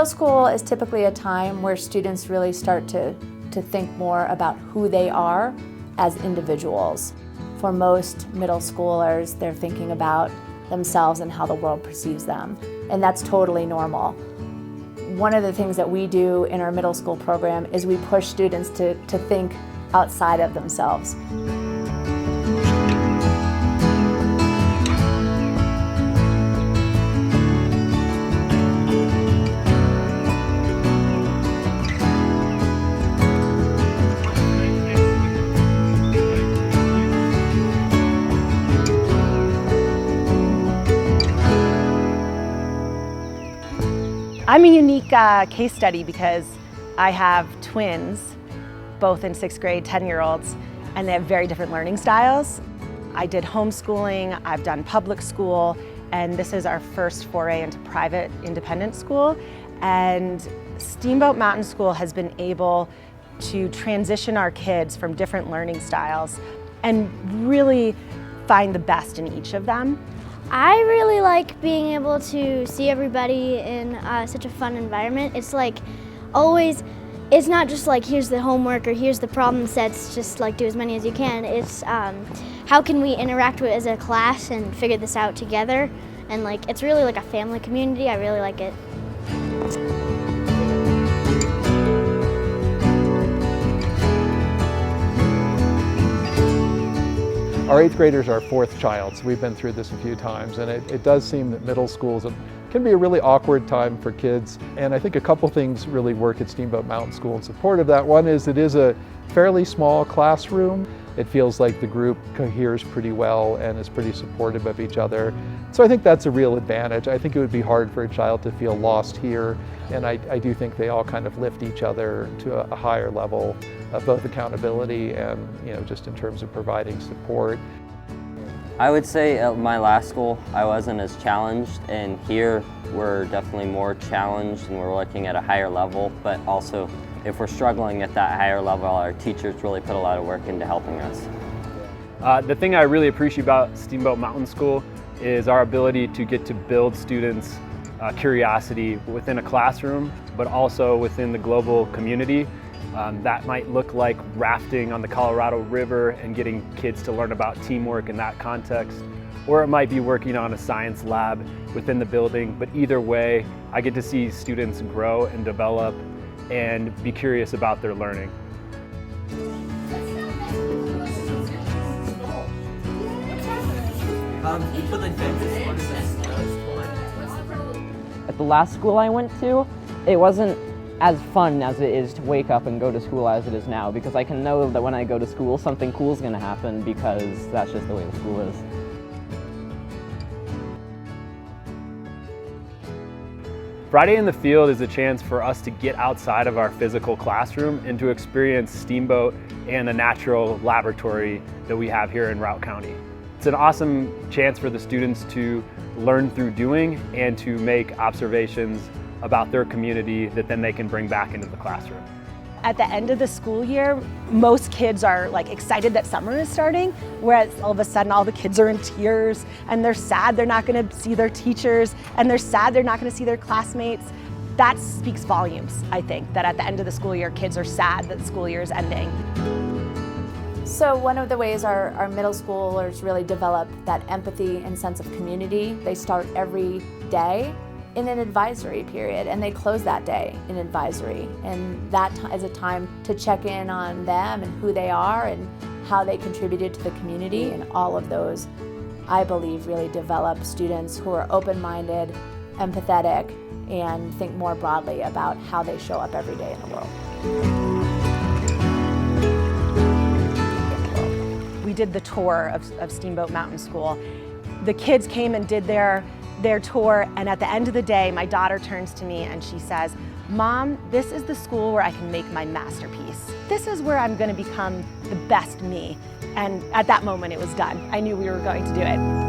Middle school is typically a time where students really start to think more about who they are as individuals. For most middle schoolers, they're thinking about themselves and how the world perceives them, and that's totally normal. One of the things that we do in our middle school program is we push students to think outside of themselves. I'm a unique case study because I have twins, both in 6th grade, 10-year-olds, and they have very different learning styles. I did homeschooling, I've done public school, and this is our first foray into private independent school. And Steamboat Mountain School has been able to transition our kids from different learning styles and really find the best in each of them. I really like being able to see everybody in such a fun environment. It's like always, it's not just like here's the homework or here's the problem sets, just like do as many as you can. It's how can we interact with as a class and figure this out together. And like it's really like a family community. I really like it. Our 8th grader is our 4th child, so we've been through this a few times, and it does seem that middle schools can be a really awkward time for kids. And I think a couple things really work at Steamboat Mountain School in support of that. One is it is a fairly small classroom. It feels like the group coheres pretty well and is pretty supportive of each other. So I think that's a real advantage. I think it would be hard for a child to feel lost here, and I do think they all kind of lift each other to a higher level of both accountability and just in terms of providing support. I would say at my last school I wasn't as challenged, and here we're definitely more challenged and we're looking at a higher level, but also if we're struggling at that higher level, our teachers really put a lot of work into helping us. The thing I really appreciate about Steamboat Mountain School is our ability to get to build students' curiosity within a classroom, but also within the global community. That might look like rafting on the Colorado River and getting kids to learn about teamwork in that context, or it might be working on a science lab within the building, but either way, I get to see students grow and develop and be curious about their learning. At the last school I went to, it wasn't as fun as it is to wake up and go to school as it is now, because I can know that when I go to school something cool is going to happen because that's just the way the school is. Friday in the Field is a chance for us to get outside of our physical classroom and to experience Steamboat and a natural laboratory that we have here in Routt County. It's an awesome chance for the students to learn through doing and to make observations about their community that then they can bring back into the classroom. At the end of the school year, most kids are like excited that summer is starting, whereas all of a sudden all the kids are in tears and they're sad they're not going to see their teachers and they're sad they're not going to see their classmates. That speaks volumes, I think, that at the end of the school year, kids are sad that the school year is ending. So one of the ways our middle schoolers really develop that empathy and sense of community, they start every day in an advisory period, and they close that day in advisory. And that is a time to check in on them and who they are and how they contributed to the community. And all of those, I believe, really develop students who are open-minded, empathetic, and think more broadly about how they show up every day in the world. We did the tour of Steamboat Mountain School. The kids came and did their tour, and at the end of the day, my daughter turns to me and she says, "Mom, this is the school where I can make my masterpiece. This is where I'm going to become the best me." And at that moment, it was done. I knew we were going to do it.